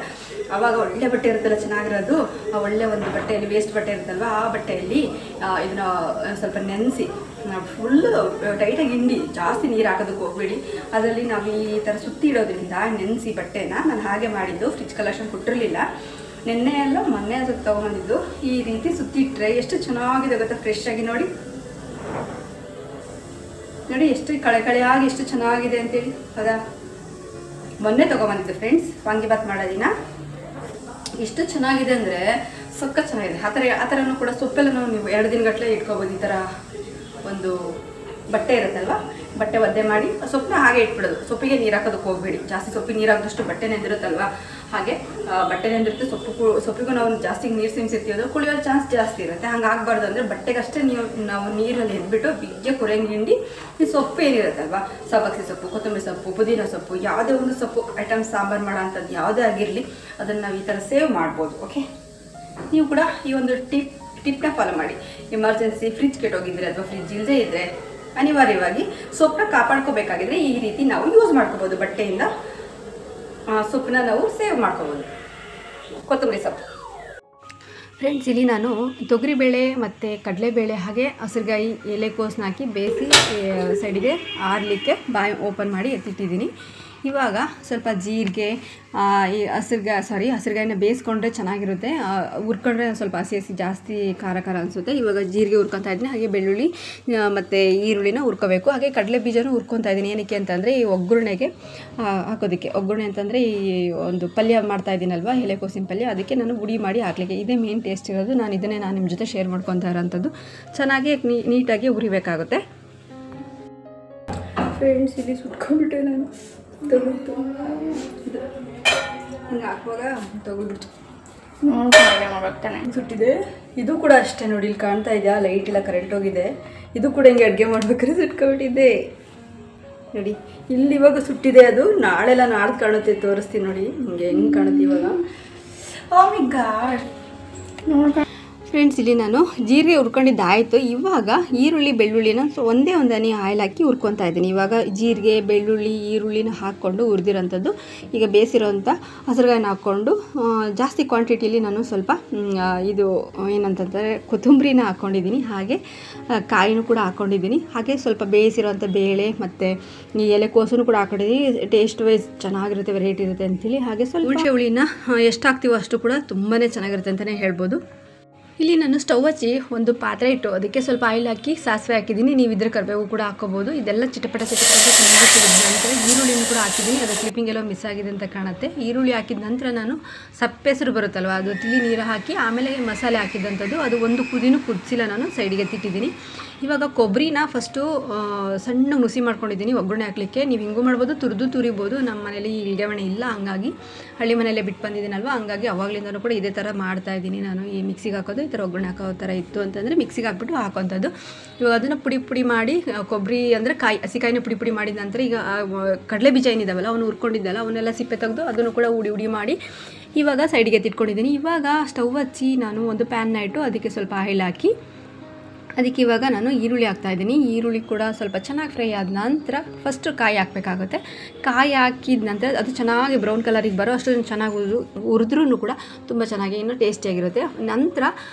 ಆವಾಗ ಒಳ್ಳೆ ಬಟ್ಟೆ ಇರುತ್ತಲ್ಲ ಚೆನ್ನಾಗಿರೋದು, ಆ ಒಳ್ಳೆ ಒಂದು ಬಟ್ಟೆಯಲ್ಲಿ ವೇಸ್ಟ್ ಬಟ್ಟೆ ಇರುತ್ತಲ್ವ, ಆ ಬಟ್ಟೆಯಲ್ಲಿ ಇದನ್ನ ಸ್ವಲ್ಪ ನೆನೆಸಿ ಫುಲ್ಲು ಟೈಟಾಗಿ ಹಿಂಡಿ, ಜಾಸ್ತಿ ನೀರು ಹಾಕೋದಕ್ಕೆ ಹೋಗ್ಬೇಡಿ. ಅದರಲ್ಲಿ ನಾವು ಈ ಥರ ಸುತ್ತಿ ಇಡೋದ್ರಿಂದ ನೆನೆಸಿ ಬಟ್ಟೆನ ನಾನು ಹಾಗೆ ಮಾಡಿದ್ದು. ಫ್ರಿಜ್ ಕಲೆಕ್ಷನ್ ಕೊಟ್ಟಿರಲಿಲ್ಲ, ನೆನ್ನೆ ಎಲ್ಲ ಮೊನ್ನೆ ಸ್ವಲ್ಪ ತೊಗೊಂಬಂದಿದ್ದು. ಈ ರೀತಿ ಸುತ್ತಿಟ್ರೆ ಎಷ್ಟು ಚೆನ್ನಾಗಿದೆ ಗೊತ್ತಾ, ಫ್ರೆಶ್ ಆಗಿ ನೋಡಿ ಎಷ್ಟು ಕಳೆಯಾಗಿ ಎಷ್ಟು ಚೆನ್ನಾಗಿದೆ ಅಂತೇಳಿ. ಹೌದಾ? ಮೊನ್ನೆ ತೊಗೊಂಬಂದಿದ್ದು ಫ್ರೆಂಡ್ಸ್, ವಾಂಗಿಬಾತ್ ಮಾಡೋದಿನ. ಎಷ್ಟು ಚೆನ್ನಾಗಿದೆ ಅಂದರೆ ಸೊಕ್ಕ ಚೆನ್ನಾಗಿದೆ. ಆ ಥರನೂ ಕೂಡ ಸೊಪ್ಪೆಲ್ಲ ನೀವು 2 ದಿನಗಟ್ಟಲೆ ಇಟ್ಕೋಬೋದು. ಈ ಥರ ಒಂದು ಬಟ್ಟೆ ಇರುತ್ತಲ್ವ, ಬಟ್ಟೆ ಒದ್ದೆ ಮಾಡಿ ಸೊಪ್ಪನ್ನ ಹಾಗೆ ಇಟ್ಬಿಡೋದು. ಸೊಪ್ಪಿಗೆ ನೀರು ಹಾಕೋದಕ್ಕೆ ಹೋಗ್ಬೇಡಿ. ಜಾಸ್ತಿ ಸೊಪ್ಪಿಗೆ ನೀರು ಹಾಕಿದಷ್ಟು ಬಟ್ಟೆ ನೆಂದಿರುತ್ತಲ್ವ, ಹಾಗೆ ಬಟ್ಟೆ ನೆಂದಿರುತ್ತೆ, ಸೊಪ್ಪಿಗೂ ನಾವು ಜಾಸ್ತಿ ನೀರು ಸಿಂಸಿರ್ತೀವಿ ಅಂದರೆ ಕುಳಿಯೋ ಚಾನ್ಸ್ ಜಾಸ್ತಿ ಇರುತ್ತೆ. ಹಂಗೆ ಆಗಬಾರ್ದು ಅಂದರೆ ಬಟ್ಟೆಗಷ್ಟೇ ನಾವು ನೀರಲ್ಲಿ ಎದ್ಬಿಟ್ಟು ಬಿಗ್ಗೆ ಕೊರೆಂಗೆ ಹಿಂಡಿ ಈ ಸೊಪ್ಪು ಏನಿರುತ್ತಲ್ವ, ಸಬ್ಬಕ್ಸಿ ಸೊಪ್ಪು, ಕೊತ್ತಂಬರಿ ಸೊಪ್ಪು, ಪುದೀನ ಸೊಪ್ಪು, ಯಾವುದೇ ಒಂದು ಸೊಪ್ಪು ಐಟಮ್ ಸಾಂಬಾರು ಮಾಡೋ ಅಂಥದ್ದು ಯಾವುದೇ ಆಗಿರಲಿ ಅದನ್ನು ನಾವು ಈ ಥರ ಸೇವ್ ಮಾಡ್ಬೋದು. ಓಕೆ, ನೀವು ಕೂಡ ಈ ಒಂದು ಟಿಪ್ನ ಫಾಲೋ ಮಾಡಿ. ಎಮರ್ಜೆನ್ಸಿ ಫ್ರಿಜ್ ಕೆಟ್ಟೋಗಿದ್ರೆ ಅಥವಾ ಫ್ರಿಜ್ ಇಲ್ಲದೆ ಇದ್ದರೆ ಅನಿವಾರ್ಯವಾಗಿ ಸೊಪ್ಪನ್ನ ಕಾಪಾಡ್ಕೋಬೇಕಾಗಿದ್ರೆ ಈ ರೀತಿ ನಾವು ಯೂಸ್ ಮಾಡ್ಕೋಬೋದು. ಬಟ್ಟೆಯಿಂದ ಸೊಪ್ಪನ್ನ ನಾವು ಸೇವ್ ಮಾಡ್ಕೋಬೋದು. ಕೊತ್ತಂಬರಿ ಸೊಪ್ಪು ಫ್ರೆಂಡ್ಸ್, ಇಲ್ಲಿ ನಾನು ತೊಗರಿಬೇಳೆ ಮತ್ತು ಕಡಲೆಬೇಳೆ ಹಾಗೆ ಹಸಿರುಗಾಯಿ ಎಲೆಕೋಸನ್ನ ಹಾಕಿ ಬೇಯಿಸಿ ಸೈಡಿಗೆ ಆರಲಿಕ್ಕೆ ಬಾಯಿ ಓಪನ್ ಮಾಡಿ ಎತ್ತಿಟ್ಟಿದ್ದೀನಿ. ಇವಾಗ ಸ್ವಲ್ಪ ಜೀರಿಗೆ, ಈ ಹಸಿರುಗಾಯಿನ ಬೇಯಿಸ್ಕೊಂಡ್ರೆ ಚೆನ್ನಾಗಿರುತ್ತೆ. ಹುರ್ಕೊಂಡ್ರೆ ಸ್ವಲ್ಪ ಹಸಿ ಜಾಸ್ತಿ ಖಾರ ಅನಿಸುತ್ತೆ. ಇವಾಗ ಜೀರಿಗೆ ಹುರ್ಕೊತಾ ಇದ್ದೀನಿ, ಹಾಗೆ ಬೆಳ್ಳುಳ್ಳಿ ಮತ್ತು ಈರುಳ್ಳಿನ ಹುರ್ಕೋಬೇಕು. ಹಾಗೆ ಕಡಲೆ ಬೀಜನೂ ಹುರ್ಕೊತಾ ಇದ್ದೀನಿ. ಏನಕ್ಕೆ ಅಂತಂದರೆ ಈ ಒಗ್ಗರಣೆಗೆ ಹಾಕೋದಕ್ಕೆ. ಒಗ್ಗರಣೆ ಅಂತಂದರೆ ಈ ಒಂದು ಪಲ್ಯ ಮಾಡ್ತಾ ಇದ್ದೀನಲ್ವ, ಎಲೆಕೋಸಿನ ಪಲ್ಯ, ಅದಕ್ಕೆ ನಾನು ಹುಡಿ ಮಾಡಿ ಹಾಕ್ಲಿಕ್ಕೆ. ಇದೇ ಮೇನ್ ಟೇಸ್ಟ್ ಇರೋದು. ನಾನು ನಿಮ್ಮ ಜೊತೆ ಶೇರ್ ಮಾಡ್ಕೊತಾ ಇರೋಂಥದ್ದು. ಚೆನ್ನಾಗಿ ನೀಟಾಗಿ ಹುರಿಬೇಕಾಗುತ್ತೆ. ಫ್ರೆಂಡ್ಸ್, ಇಲ್ಲಿ ಸುಟ್ಕೊಂಡ್ಬಿಟ್ಟೆ ನಾನು. ಹಿಂಗೆ ಹಾಕುವಾಗ ತಗೊಳ್ಬಿಡ್ತು, ಸುಟ್ಟಿದೆ. ಇದು ಕೂಡ ಅಷ್ಟೇ ನೋಡಿ, ಇಲ್ಲಿ ಕಾಣ್ತಾ ಇದೆಯಾ, ಲೈಟ್ ಇಲ್ಲ, ಕರೆಂಟ್ ಹೋಗಿದೆ. ಇದು ಕೂಡ ಹಿಂಗೆ ಅಡುಗೆ ಮಾಡ್ಬೇಕಾದ್ರೆ ಸುಟ್ಕೊಂಡ್ಬಿಟ್ಟಿದ್ದೆ ನೋಡಿ. ಇಲ್ಲಿ ಇವಾಗ ಸುಟ್ಟಿದೆ. ಅದು ನಾಳೆಲ್ಲ ನಾಡ್ದು ಕಾಣುತ್ತೆ, ತೋರಿಸ್ತೀನಿ ನೋಡಿ ಹಿಂಗೆ ಹೆಂಗೆ ಕಾಣುತ್ತೆ ಇವಾಗ. ಓ ಮೈ ಗಾಡ್ ಫ್ರೆಂಡ್ಸ್, ಇಲ್ಲಿ ನಾನು ಜೀರಿಗೆ ಹುರ್ಕೊಂಡಿದ್ದಾಯಿತು. ಇವಾಗ ಈರುಳ್ಳಿ ಬೆಳ್ಳುಳ್ಳಿನ ಒಂದೇ ಹನಿ ಆಯಿಲ್ ಹಾಕಿ ಹುರ್ಕೊತಾ ಇದ್ದೀನಿ. ಇವಾಗ ಜೀರಿಗೆ ಬೆಳ್ಳುಳ್ಳಿ ಈರುಳ್ಳಿನ ಹಾಕ್ಕೊಂಡು ಹುರಿದಿರೋಂಥದ್ದು ಈಗ ಬೇಯಿಸಿರೋಂಥ ಹಸಿರುಗಾಯಿನ ಹಾಕ್ಕೊಂಡು ಜಾಸ್ತಿ ಕ್ವಾಂಟಿಟಿಲಿ ನಾನು ಸ್ವಲ್ಪ ಇದು ಏನಂತಂದರೆ ಕೊತ್ತಂಬರಿನ ಹಾಕ್ಕೊಂಡಿದ್ದೀನಿ. ಹಾಗೆ ಕಾಯಿನೂ ಕೂಡ ಹಾಕ್ಕೊಂಡಿದ್ದೀನಿ. ಹಾಗೆ ಸ್ವಲ್ಪ ಬೇಯಿಸಿರೋಂಥ ಬೇಳೆ ಮತ್ತು ಈ ಎಲೆಕೋಸನ್ನು ಕೂಡ ಹಾಕ್ಕೊಂಡಿದ್ದೀನಿ. ಟೇಸ್ಟ್ ವೈಸ್ ಚೆನ್ನಾಗಿರುತ್ತೆ, ವೆರೈಟಿ ಇರುತ್ತೆ ಅಂಥೇಳಿ. ಹಾಗೆ ಸ್ವಲ್ಪ ಹುಳಿನ ಎಷ್ಟು ಹಾಕ್ತೀವೋ ಅಷ್ಟು ಕೂಡ ತುಂಬಾ ಚೆನ್ನಾಗಿರುತ್ತೆ ಅಂತಲೇ ಹೇಳ್ಬೋದು. ಇಲ್ಲಿ ನಾನು ಸ್ಟವ್ ಹಚ್ಚಿ ಒಂದು ಪಾತ್ರೆ ಇಟ್ಟು ಅದಕ್ಕೆ ಸ್ವಲ್ಪ ಆಯಿಲ್ ಹಾಕಿ ಸಾಸಿವೆ ಹಾಕಿದ್ದೀನಿ. ನೀವು ಇದ್ರ ಕರಿಬೇವು ಕೂಡ ಹಾಕೋಬೋದು. ಇದೆಲ್ಲ ಚಿಟಪಟ ಚೆನ್ನಾಗಿ ಸಿಗುತ್ತೆ. ನಂತರ ಈರುಳ್ಳಿನೂ ಕೂಡ ಹಾಕಿದ್ದೀನಿ. ಅದು ಕ್ಲಿಪ್ಪಿಂಗ್ ಎಲ್ಲೋ ಮಿಸ್ ಆಗಿದೆ ಅಂತ ಕಾಣುತ್ತೆ. ಈರುಳ್ಳಿ ಹಾಕಿದ ನಂತರ ನಾನು ಸಪ್ಪೆಸರು ಬರುತ್ತಲ್ವ, ಅದು ತಿಳಿ ನೀರು ಹಾಕಿ ಆಮೇಲೆ ಮಸಾಲೆ ಹಾಕಿದಂಥದ್ದು. ಅದು ಒಂದು ಕುದಿನೂ ಕುದಿಸಿಲ್ಲ, ನಾನು ಸೈಡಿಗೆ ಎತ್ತಿಟ್ಟಿದ್ದೀನಿ. ಇವಾಗ ಕೊಬ್ಬರಿನ ಫಸ್ಟು ಸಣ್ಣ ನುಸಿ ಮಾಡ್ಕೊಂಡಿದ್ದೀನಿ ಒಗ್ಗರಣೆ ಹಾಕಲಿಕ್ಕೆ. ನೀವು ಹಿಂಗೂ ಮಾಡ್ಬೋದು, ತುರಿಬೋದು. ನಮ್ಮ ಮನೇಲಿ ಇಲ್ಗೆವಣೆ ಇಲ್ಲ, ಹಂಗಾಗಿ ಹಳ್ಳಿ ಮನೆಯಲ್ಲೇ ಬಿಟ್ಟು ಬಂದಿದ್ದೀನಲ್ವ, ಹಂಗಾಗಿ ಅವಾಗಲಿಂದನೂ ಕೂಡ ಇದೇ ಥರ ಮಾಡ್ತಾಯಿದ್ದೀನಿ ನಾನು. ಈ ಮಿಕ್ಸಿಗೆ ಹಾಕೋದು ಈ ಥರ ಒಗ್ಗರಣೆ ಹಾಕೋ ಥರ ಇತ್ತು ಅಂತಂದರೆ ಮಿಕ್ಸಿಗೆ ಹಾಕ್ಬಿಟ್ಟು ಹಾಕೋಂಥದ್ದು. ಇವಾಗ ಅದನ್ನು ಪುಡಿ ಮಾಡಿ ಕೊಬ್ಬರಿ ಅಂದರೆ ಹಸಿಕಾಯಿನ ಪುಡಿ ಮಾಡಿದ ನಂತರ ಈಗ ಕಡಲೆ ಬೀಜ ಏನಿದಾವಲ್ಲ ಅವನು ಹುರ್ಕೊಂಡಿದ್ದಲ್ಲ ಅವನ್ನೆಲ್ಲ ಸಿಪ್ಪೆ ತೆಗೆದು ಅದನ್ನು ಕೂಡ ಉಡಿ ಮಾಡಿ ಇವಾಗ ಸೈಡಿಗೆ ತಿಟ್ಕೊಂಡಿದ್ದೀನಿ. ಇವಾಗ ಸ್ಟವ್ ಹಚ್ಚಿ ನಾನು ಒಂದು ಪ್ಯಾನ್ನ ಇಟ್ಟು ಅದಕ್ಕೆ ಸ್ವಲ್ಪ ಆಯಿಲ್ ಹಾಕಿ ಅದಕ್ಕೆ ಇವಾಗ ನಾನು ಈರುಳ್ಳಿ ಹಾಕ್ತಾಯಿದ್ದೀನಿ. ಈರುಳ್ಳಿ ಕೂಡ ಸ್ವಲ್ಪ ಚೆನ್ನಾಗಿ ಫ್ರೈ ಆದ ನಂತರ ಫಸ್ಟು ಕಾಯಿ ಹಾಕಬೇಕಾಗುತ್ತೆ. ಕಾಯಿ ಹಾಕಿದ ನಂತರ ಅದು ಚೆನ್ನಾಗಿ ಬ್ರೌನ್ ಕಲರಿಗೆ ಬರೋ ಅಷ್ಟು ಚೆನ್ನಾಗಿ ಹುರಿದ್ರೂ ಕೂಡ ತುಂಬ ಚೆನ್ನಾಗಿ ಇನ್ನೂ ಟೇಸ್ಟಿಯಾಗಿರುತ್ತೆ. ನಂತರ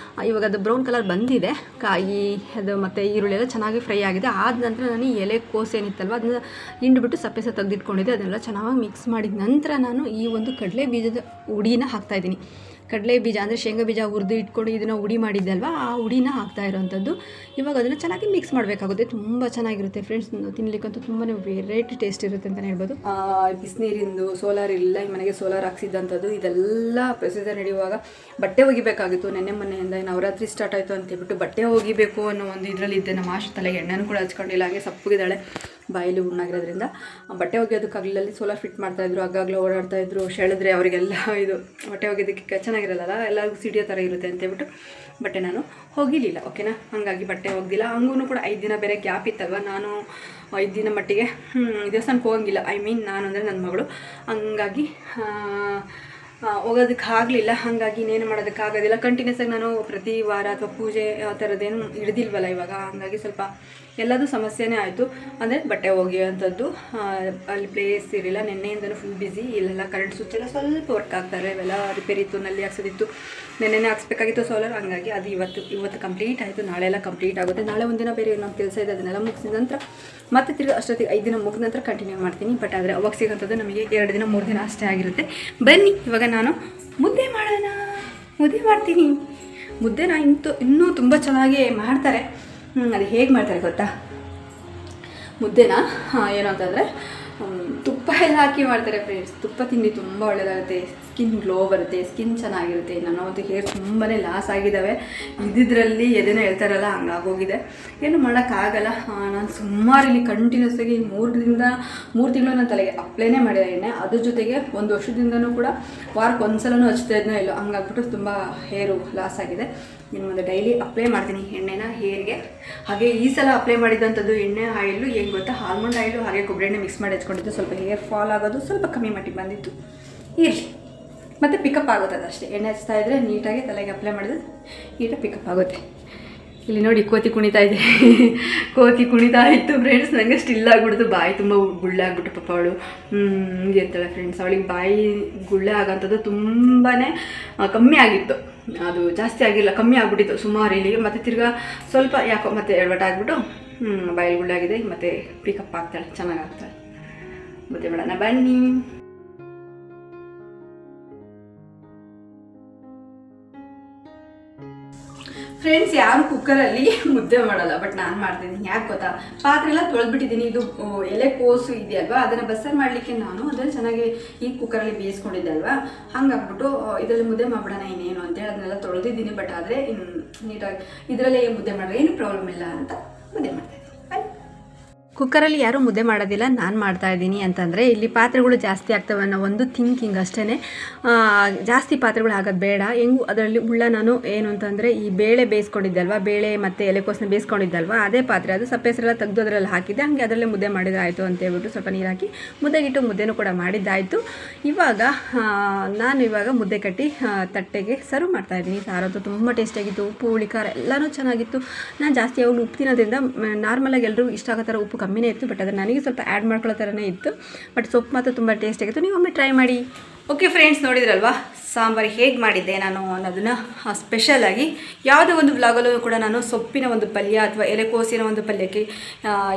ಇವಾಗ ಅದು ಬ್ರೌನ್ ಕಲರ್ ಬಂದಿದೆ, ಕಾಯಿ ಅದು ಮತ್ತು ಈರುಳ್ಳಿ ಎಲ್ಲ ಚೆನ್ನಾಗಿ ಫ್ರೈ ಆಗಿದೆ. ಆದ ನಂತರ ನಾನು ಎಲೆ ಕೋಸು ಏನಿತ್ತಲ್ವ ಅದನ್ನು ಹಿಂಡ್ಬಿಟ್ಟು ಸಪ್ಪೆ ತೆಗೆದಿಟ್ಕೊಂಡಿದ್ದೆ. ಅದನ್ನೆಲ್ಲ ಚೆನ್ನಾಗಿ ಮಿಕ್ಸ್ ಮಾಡಿದ ನಂತರ ನಾನು ಈ ಒಂದು ಕಡಲೆ ಬೀಜದ ಹುಡಿನ ಹಾಕ್ತಾಯಿದ್ದೀನಿ. ಕಡಲೆ ಬೀಜ ಅಂದರೆ ಶೇಂಗಾ ಬೀಜ ಹುರಿದು ಇಟ್ಕೊಂಡು ಇದನ್ನು ಹುಡಿ ಮಾಡಿದ್ದೆ ಅಲ್ವಾ, ಆ ಹುಡಿನ ಹಾಕ್ತಾ ಇರೋವಂಥದ್ದು. ಇವಾಗ ಅದನ್ನು ಚೆನ್ನಾಗಿ ಮಿಕ್ಸ್ ಮಾಡಬೇಕಾಗುತ್ತೆ. ತುಂಬ ಚೆನ್ನಾಗಿರುತ್ತೆ ಫ್ರೆಂಡ್ಸ್, ತಿನ್ನಲಿಕ್ಕಂತೂ ತುಂಬಾ ವೆರೈಟಿ ಟೇಸ್ಟ್ ಇರುತ್ತೆ ಅಂತಲೇ ಹೇಳ್ಬೋದು. ಬಿಸಿನೀರಿಂದು ಸೋಲಾರ್ ಇಲ್ಲ, ಈ ಮನೆಗೆ ಸೋಲಾರ್ ಹಾಕ್ಸಿದ್ದಂಥದ್ದು. ಇದೆಲ್ಲ ಪ್ರೊಸೀಜರ್ ನಡೆಯುವಾಗ ಬಟ್ಟೆ ಒಗಿಬೇಕಾಗಿತ್ತು. ಮೊನ್ನೆಯಿಂದ ನವರಾತ್ರಿ ಸ್ಟಾರ್ಟ್ ಆಯಿತು ಅಂತ ಹೇಳ್ಬಿಟ್ಟು ಬಟ್ಟೆ ಒಗಿಬೇಕು ಅನ್ನೋ ಒಂದು ಇದರಲ್ಲಿ ಇದ್ದೆ. ನಮ್ಮ ಆಶು ತಲೆಗೆ ಎಣ್ಣೆನೂ ಕೂಡ ಹಚ್ಕೊಂಡಿಲ್ಲ, ಹಾಗೆ ಸಪ್ಪಗಿದ್ದಾಳೆ, ಬಾಯಲ್ಲಿ ಹುಣ್ಣಾಗಿರೋದ್ರಿಂದ ಬಟ್ಟೆ ಒಗೆಯೋದಕ್ಕಾಗಲಲ್ಲಿ ಸೋಲಾರ್ ಫಿಟ್ ಮಾಡ್ತಾಯಿದ್ರು. ಆಗಾಗಲೇ ಓಡಾಡ್ತಾಯಿದ್ರು. ಸೆಳೆದ್ರೆ ಅವರಿಗೆಲ್ಲ ಇದು ಬಟ್ಟೆ ಒಗೆಯೋದಕ್ಕೆ ಚೆನ್ನಾಗಿರಲ್ಲ, ಎಲ್ಲರಿಗೂ ಸಿಡಿಯೋ ಥರ ಇರುತ್ತೆ ಅಂತೇಳ್ಬಿಟ್ಟು ಬಟ್ಟೆ ನಾನು ಹೋಗಿಲಿಲ್ಲ. ಓಕೆನಾ, ಹಾಗಾಗಿ ಬಟ್ಟೆ ಒಗ್ದಿಲ್ಲ. ಹಂಗೂ ಕೂಡ 5 ದಿನ ಬೇರೆ ಗ್ಯಾಪ್ ಇತ್ತಲ್ವ, ನಾನು 5 ದಿನ ಮಟ್ಟಿಗೆ ದೇವಸ್ಥಾನಕ್ಕೆ ಹೋಗಂಗಿಲ್ಲ. ನಾನು ಅಂದರೆ ನನ್ನ ಮಗಳು, ಹಂಗಾಗಿ ಹೋಗೋದಕ್ಕೆ ಆಗಲಿಲ್ಲ. ಹಾಗಾಗಿ ಇನ್ನೇನು ಮಾಡೋದಕ್ಕಾಗೋದಿಲ್ಲ. ಕಂಟಿನ್ಯೂಸ್ ಆಗಿ ನಾನು ಪ್ರತಿ ವಾರ ಅಥವಾ ಪೂಜೆ ಆ ಥರದ್ದೇನು ಹಿಡಿದಿಲ್ವಲ್ಲ ಇವಾಗ, ಹಾಗಾಗಿ ಸ್ವಲ್ಪ ಎಲ್ಲದೂ ಸಮಸ್ಯೆನೇ ಆಯಿತು. ಅಂದರೆ ಬಟ್ಟೆ ಒಗೆಯುವಂಥದ್ದು ಅಲ್ಲಿ ಪ್ಲೇಸ್ ಇರಲಿಲ್ಲ. ನಿನ್ನೆಯಿಂದನೂ ಫುಲ್ ಬ್ಯುಸಿ. ಇಲ್ಲೆಲ್ಲ ಕರೆಂಟ್ ಸ್ವಿಚ್ ಎಲ್ಲ ಸ್ವಲ್ಪ ವರ್ಕ್ ಆಗ್ತಾರೆ, ಇವೆಲ್ಲ ರಿಪೇರಿ ಇತ್ತು, ನಲ್ಲಿ ಹಾಕ್ಸೋದಿತ್ತು. ನೆನ್ನೆನೇ ಹಾಕ್ಸ್ಬೇಕಾಗಿತ್ತು ಸೋಲಾರ್, ಹಂಗಾಗಿ ಅದು ಇವತ್ತು ಕಂಪ್ಲೀಟ್ ಆಯಿತು. ನಾಳೆಲ್ಲ ಕಂಪ್ಲೀಟ್ ಆಗುತ್ತೆ. ನಾಳೆ ಒಂದಿನ ಬೇರೆ ನಮ್ಮ ಕೆಲಸ ಇದೆ, ಅದನ್ನೆಲ್ಲ ಮುಗಿಸಿದ ನಂತರ ಮತ್ತೆ ತಿರ್ಗಿ ಅಷ್ಟೊತ್ತಿಗೆ 5 ದಿನ ಮುಗಿದ ನಂತರ ಕಂಟಿನ್ಯೂ ಮಾಡ್ತೀನಿ. ಬಟ್ ಆದರೆ ಅವಾಗ ಸಿಗೋಂಥದ್ದು ನಮಗೆ 2 ದಿನ 3 ದಿನ ಅಷ್ಟೇ ಆಗಿರುತ್ತೆ. ಬನ್ನಿ ಇವಾಗ ನಾನು ಮುದ್ದೆ ಮಾಡೋಣ. ಮುದ್ದೆ ಮಾಡ್ತೀನಿ. ಮುದ್ದೆನ ಇನ್ನೂ ತುಂಬ ಚೆನ್ನಾಗಿ ಮಾಡ್ತಾರೆ. ಅದು ಹೇಗೆ ಮಾಡ್ತಾರೆ ಗೊತ್ತಾ? ಮುದ್ದೆನ ಏನು ಅಂತಂದರೆ ತುಪ್ಪ ಎಲ್ಲ ಹಾಕಿ ಮಾಡ್ತಾರೆ ಫ್ರೆಂಡ್ಸ್. ತುಪ್ಪ ತಿಂಡಿ ತುಂಬ ಒಳ್ಳೆಯದಾಗುತ್ತೆ. ಸ್ಕಿನ್ ಗ್ಲೋ ಬರುತ್ತೆ, ಸ್ಕಿನ್ ಚೆನ್ನಾಗಿರುತ್ತೆ. ನನ್ನವಂತೂ ಹೇರ್ ತುಂಬಾ ಲಾಸ್ ಆಗಿದ್ದಾವೆ, ಇದ್ದಿದ್ರಲ್ಲಿ ಎದೇನೋ ಹೇಳ್ತಾರಲ್ಲ ಹಂಗಾಗೋಗಿದೆ. ಏನು ಮಾಡೋಕ್ಕಾಗಲ್ಲ. ನಾನು ಸುಮಾರು ಇಲ್ಲಿ ಕಂಟಿನ್ಯೂಸ್ ಆಗಿ 3 ತಿಂಗಳು ನಾನು ತಲೆಗೆ ಅಪ್ಲೈನೇ ಮಾಡಿದೆ ಎಣ್ಣೆ. ಅದ್ರ ಜೊತೆಗೆ 1 ವರ್ಷದಿಂದನೂ ಕೂಡ ವಾರಕ್ಕೆ ಒಂದ್ಸಲನೂ ಹಚ್ತಾ ಇದ್ನೋ ಇಲ್ಲೋ, ಹಂಗಾಗ್ಬಿಟ್ಟು ತುಂಬ ಹೇರು ಲಾಸ್ ಆಗಿದೆ. ಇನ್ನು ಮುಂದೆ ಡೈಲಿ ಅಪ್ಲೈ ಮಾಡ್ತೀನಿ ಎಣ್ಣೆನ ಹೇರ್ಗೆ. ಹಾಗೆ ಈ ಸಲ ಅಪ್ಲೈ ಮಾಡಿದಂಥದ್ದು ಎಣ್ಣೆ ಆಯಿಲು ಏನು ಗೊತ್ತಾ, ಆಲ್ಮಂಡ್ ಆಯಿಲು ಹಾಗೆ ಕೊಬ್ಬರಿ ಎಣ್ಣೆ ಮಿಕ್ಸ್ ಮಾಡಿ ಹಚ್ಕೊಂಡಿದ್ದು. ಸ್ವಲ್ಪ ಹೇರ್ ಫಾಲ್ ಆಗೋದು ಸ್ವಲ್ಪ ಕಮ್ಮಿ ಮಟ್ಟಿಗೆ ಬಂದಿತ್ತು, ಇರಲಿ. ಮತ್ತು ಪಿಕಪ್ ಆಗುತ್ತೆ ಅದಷ್ಟೇ. ಎಣ್ಣೆ ಹಚ್ತಾ ಇದ್ದರೆ ನೀಟಾಗಿ ತಲೆಗೆ ಅಪ್ಲೈ ಮಾಡಿದ್ರೆ ನೀಟಾಗಿ ಪಿಕಪ್ ಆಗುತ್ತೆ. ಇಲ್ಲಿ ನೋಡಿ ಕೋತಿ ಕುಣಿತಾ ಇದೆ. ಕೋತಿ ಕುಣಿತಾ ಇತ್ತು ಫ್ರೆಂಡ್ಸ್. ನನಗೆ ಸ್ಟಿಲ್ ಆಗಿಬಿಡ್ತು, ಬಾಯಿ ತುಂಬ ಗುಳ್ಳೆ ಆಗಿಬಿಟ್ಟು ಪಾಪ ಅವಳು ಹಿಂಗೆ ಇರ್ತಾಳೆ ಫ್ರೆಂಡ್ಸ್. ಅವಳಿಗೆ ಬಾಯಿ ಗುಳ್ಳೆ ಆಗೋಂಥದ್ದು ತುಂಬಾ ಕಮ್ಮಿ ಆಗಿತ್ತು, ಅದು ಜಾಸ್ತಿ ಆಗಿಲ್ಲ, ಕಮ್ಮಿ ಆಗಿಬಿಟ್ಟಿತ್ತು ಸುಮಾರು ಇಲ್ಲಿಗೆ. ಮತ್ತು ತಿರ್ಗಾ ಸ್ವಲ್ಪ ಯಾಕೋ ಮತ್ತೆ ಎಡವಟ್ಟಾಗ್ಬಿಟ್ಟು ಬಾಯಿ ಗುಳ್ಳೆ ಆಗಿದೆ. ಮತ್ತು ಪಿಕಪ್ ಆಗ್ತಾಳೆ, ಚೆನ್ನಾಗಾಗ್ತಾಳೆ. ಮುದ್ದೆ ಮಾಡೋಣ ಬನ್ನಿ. ಫ್ರೆಂಡ್ಸ್, ಯಾರು ಕುಕ್ಕರಲ್ಲಿ ಮುದ್ದೆ ಮಾಡಲ್ಲ, ಬಟ್ ನಾನು ಮಾಡ್ತಿದ್ದೀನಿ. ಯಾಕೆ ಗೊತ್ತಾ, ಪಾತ್ರೆ ಎಲ್ಲ ತೊಳೆದ್ಬಿಟ್ಟಿದ್ದೀನಿ. ಇದು ಎಲೆಕೋಸು ಇದೆಯಲ್ವಾ, ಅದನ್ನು ಬಸ್ಸಾರು ಮಾಡಲಿಕ್ಕೆ ನಾನು ಅದನ್ನು ಚೆನ್ನಾಗಿ ಈ ಕುಕ್ಕರಲ್ಲಿ ಬೇಯಿಸ್ಕೊಂಡಿದ್ದೆ ಅಲ್ವಾ, ಹಂಗಾಗ್ಬಿಟ್ಟು ಇದರಲ್ಲಿ ಮುದ್ದೆ ಮಾಡ್ಬಿಡೋಣ ಇನ್ನೇನು ಅಂತೇಳಿ ಅದನ್ನೆಲ್ಲ ತೊಳೆದಿದ್ದೀನಿ. ಬಟ್ ಆದರೆ ನೀಟಾಗಿ ಇದರಲ್ಲೇ ಮುದ್ದೆ ಮಾಡಿದ್ರೆ ಏನು ಪ್ರಾಬ್ಲಮ್ ಇಲ್ಲ ಅಂತ ಮುದ್ದೆ ಮಾಡ್ತಾಯಿದ್ದೀನಿ. ಕುಕ್ಕರಲ್ಲಿ ಯಾರೂ ಮುದ್ದೆ ಮಾಡೋದಿಲ್ಲ, ನಾನು ಮಾಡ್ತಾಯಿದ್ದೀನಿ ಅಂತಂದರೆ ಇಲ್ಲಿ ಪಾತ್ರೆಗಳು ಜಾಸ್ತಿ ಆಗ್ತವೆ ಅನ್ನೋ ಒಂದು ಥಿಂಕಿಂಗ್ ಅಷ್ಟೇ. ಜಾಸ್ತಿ ಪಾತ್ರೆಗಳು ಆಗೋದು ಬೇಡ. ಹೆಂಗೂ ಅದರಲ್ಲಿ ನಾನು ಏನು ಅಂತಂದರೆ ಈ ಬೇಳೆ ಬೇಯಿಸ್ಕೊಂಡಿದ್ದಲ್ವ, ಬೇಳೆ ಮತ್ತು ಎಲೆಕೋಸನ್ನ ಬೇಯಿಸ್ಕೊಂಡಿದ್ದಲ್ವ, ಅದೇ ಪಾತ್ರೆ ಅದು ಸಪ್ಪೆಸರೆಲ್ಲ ತೆಗೆದು ಅದರಲ್ಲಿ ಹಾಕಿದ್ದೆ. ಹಾಗೆ ಅದರಲ್ಲೇ ಮುದ್ದೆ ಮಾಡಿದ್ರೆ ಆಯಿತು ಅಂತೇಳ್ಬಿಟ್ಟು ಸ್ವಲ್ಪ ನೀರು ಹಾಕಿ ಮುದ್ದೆಗಿಟ್ಟು ಮುದ್ದೆನೂ ಕೂಡ ಮಾಡಿದ್ದಾಯಿತು. ಇವಾಗ ಮುದ್ದೆ ಕಟ್ಟಿ ತಟ್ಟೆಗೆ ಸರ್ವ್ ಮಾಡ್ತಾಯಿದ್ದೀನಿ. ಸಾರಂತೂ ತುಂಬ ಟೇಸ್ಟಿಯಾಗಿತ್ತು, ಉಪ್ಪು ಹುಳಿ ಖಾರ ಎಲ್ಲನೂ ಚೆನ್ನಾಗಿತ್ತು. ನಾನು ಜಾಸ್ತಿ ಯಾವಾಗಲೂ ಉಪ್ಪು ತಿನ್ನೋದ್ರಿಂದ ನಾರ್ಮಲಾಗಿ ಎಲ್ಲರೂ ಇಷ್ಟ ಆಗೋ ಥರ ಉಪ್ಪು ಕಮ್ಮಿನೇ ಇತ್ತು, ಬಟ್ ಅದನ್ನು ನನಗೆ ಸ್ವಲ್ಪ ಆ್ಯಡ್ ಮಾಡ್ಕೊಳ್ಳೋ ಥರನೇ ಇತ್ತು. ಬಟ್ ಸೊಪ್ಪು ಮಾತ್ರ ತುಂಬ ಟೇಸ್ಟಿಯಾಗಿತ್ತು, ನೀವು ಒಮ್ಮೆ ಟ್ರೈ ಮಾಡಿ. ಓಕೆ ಫ್ರೆಂಡ್ಸ್, ನೋಡಿದ್ರಲ್ವಾ ಸಾಂಬಾರು ಹೇಗೆ ಮಾಡಿದ್ದೆ ನಾನು ಅನ್ನೋದನ್ನು ಸ್ಪೆಷಲಾಗಿ ಯಾವುದೇ ಒಂದು ವ್ಲಾಗಲ್ಲೂ ಕೂಡ ನಾನು ಸೊಪ್ಪಿನ ಒಂದು ಪಲ್ಯ ಅಥವಾ ಎಲೆಕೋಸಿನ ಒಂದು ಪಲ್ಯಕ್ಕೆ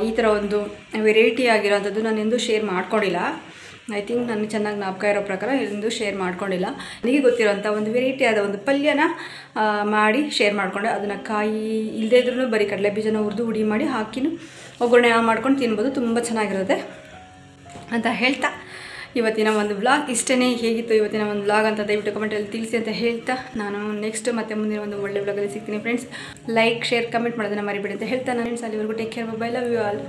ಈ ಥರ ಒಂದು ವೆರೈಟಿ ಆಗಿರೋಂಥದ್ದು ನಾನು ಎಂದೂ ಶೇರ್ ಮಾಡ್ಕೊಂಡಿಲ್ಲ. ಐ ಥಿಂಕ್ ನನಗೆ ಚೆನ್ನಾಗಿ ಜ್ಞಾಪಕ ಇರೋ ಪ್ರಕಾರ ಎಂದು ಶೇರ್ ಮಾಡ್ಕೊಂಡಿಲ್ಲ. ನನಗೆ ಗೊತ್ತಿರೋಂಥ ಒಂದು ವೆರೈಟಿ ಆದ ಒಂದು ಪಲ್ಯನ ಮಾಡಿ ಶೇರ್ ಮಾಡಿಕೊಂಡೆ. ಅದನ್ನು ಕಾಯಿ ಇಲ್ಲದೇ ಇದ್ರೂ ಬರೀ ಕಡಲೆ ಬೀಜನ ಹುರಿದು ಹುಡಿ ಮಾಡಿ ಹಾಕಿನೂ ಒಗ್ಗರಣೆ ಮಾಡ್ಕೊಂಡು ತಿನ್ಬೋದು, ತುಂಬ ಚೆನ್ನಾಗಿರುತ್ತೆ ಅಂತ ಹೇಳ್ತಾ ಇವತ್ತಿನ ಒಂದು ವ್ಲಾಗ್ ಇಷ್ಟೇ. ಹೇಗಿತ್ತು ಇವತ್ತಿನ ಒಂದು ವ್ಲಾಗ್ ಅಂತ ದಯವಿಟ್ಟು ಕಮೆಂಟಲ್ಲಿ ತಿಳಿಸಿ ಅಂತ ಹೇಳ್ತಾ ನಾನು ನೆಕ್ಸ್ಟ್ ಮತ್ತೆ ಮುಂದಿನ ಒಂದು ಒಳ್ಳೆ ವ್ಲಾಗಲ್ಲಿ ಸಿಗ್ತೀನಿ ಫ್ರೆಂಡ್ಸ್. ಲೈಕ್, ಶೇರ್, ಕಮೆಂಟ್ ಮಾಡೋದನ್ನು ಮರಿಬೇಡಿ ಅಂತ ಹೇಳ್ತಾ ನಾನು ಫ್ರೆಂಡ್ಸ್ ಅಲ್ಲಿವರೆಗೂ take care, bye, love you all.